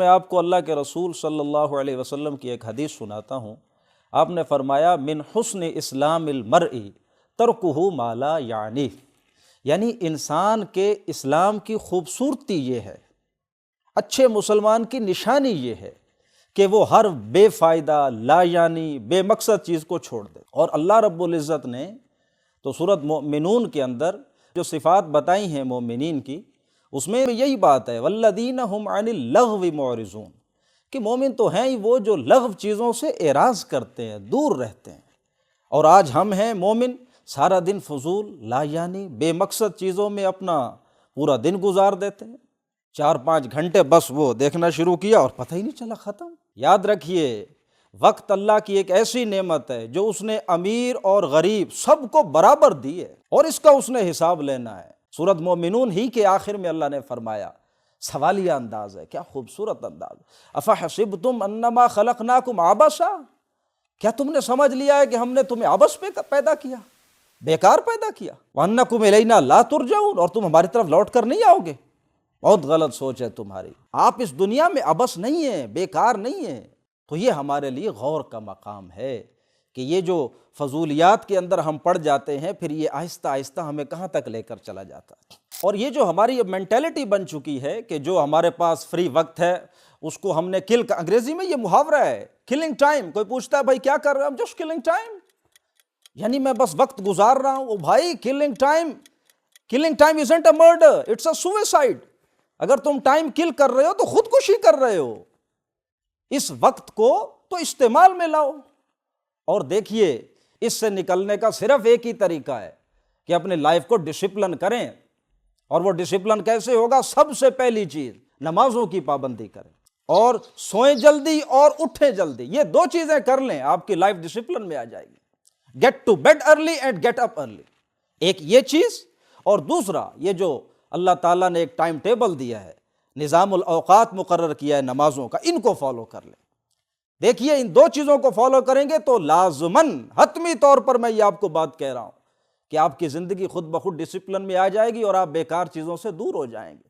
میں آپ کو اللہ کے رسول صلی اللہ علیہ وسلم کی ایک حدیث سناتا ہوں۔ آپ نے فرمایا من حسن اسلام المرء ترکہ ما لا یعنی، یعنی انسان کے اسلام کی خوبصورتی یہ ہے، اچھے مسلمان کی نشانی یہ ہے کہ وہ ہر بے فائدہ لا یعنی بے مقصد چیز کو چھوڑ دے۔ اور اللہ رب العزت نے تو سورۃ مومنون کے اندر جو صفات بتائی ہیں مومنین کی، اس میں یہی بات ہے والذین هم عن اللغو معرضون، کہ مومن تو ہیں ہی وہ جو لغو چیزوں سے اعراض کرتے ہیں، دور رہتے ہیں۔ اور آج ہم ہیں مومن سارا دن فضول لا یعنی بے مقصد چیزوں میں اپنا پورا دن گزار دیتے ہیں، 4-5 گھنٹے بس وہ دیکھنا شروع کیا اور پتہ ہی نہیں چلا ختم۔ یاد رکھیے وقت اللہ کی ایک ایسی نعمت ہے جو اس نے امیر اور غریب سب کو برابر دی ہے، اور اس کا اس نے حساب لینا ہے۔ سورۃ مومنون ہی کے آخر میں اللہ نے فرمایا، سوالیہ انداز ہے، کیا خوبصورت انداز، افحسبتم انما خلقناکم عبثا، کیا تم نے سمجھ لیا ہے کہ ہم نے تمہیں عبث پہ پیدا کیا، بیکار پیدا کیا، وانکم الینا لا ترجعون، اور تم ہماری طرف لوٹ کر نہیں آؤ گے۔ بہت غلط سوچ ہے تمہاری، آپ اس دنیا میں عبث نہیں ہیں، بیکار نہیں ہیں۔ تو یہ ہمارے لیے غور کا مقام ہے کہ یہ جو فضولیات کے اندر ہم پڑ جاتے ہیں، پھر یہ آہستہ آہستہ ہمیں کہاں تک لے کر چلا جاتا ہے۔ اور یہ جو ہماری مینٹیلٹی بن چکی ہے کہ جو ہمارے پاس فری وقت ہے اس کو ہم نے انگریزی میں یہ محاورہ ہے کلنگ ٹائم، کوئی پوچھتا ہے بھائی کیا کر رہے ہو، جسٹ کلنگ ٹائم، یعنی میں بس وقت گزار رہا ہوں۔ او بھائی killing time isn't a murder, it's a suicide۔ اگر تم ٹائم کل کر رہے ہو تو خودکشی کر رہے ہو۔ اس وقت کو تو استعمال میں لاؤ۔ اور دیکھیے اس سے نکلنے کا صرف ایک ہی طریقہ ہے کہ اپنے لائف کو ڈسپلن کریں، اور وہ ڈسپلن کیسے ہوگا؟ سب سے پہلی چیز نمازوں کی پابندی کریں، اور سوئیں جلدی اور اٹھیں جلدی۔ یہ 2 چیزیں کر لیں آپ کی لائف ڈسپلن میں آ جائے گی۔ Get to bed early and get up early, ایک یہ چیز، اور دوسرا یہ جو اللہ تعالیٰ نے ایک ٹائم ٹیبل دیا ہے، نظام الاوقات مقرر کیا ہے نمازوں کا، ان کو فالو کر لیں۔ دیکھیے ان 2 چیزوں کو فالو کریں گے تو لازماً حتمی طور پر میں یہ آپ کو بات کہہ رہا ہوں کہ آپ کی زندگی خود بخود ڈسپلن میں آ جائے گی اور آپ بیکار چیزوں سے دور ہو جائیں گے۔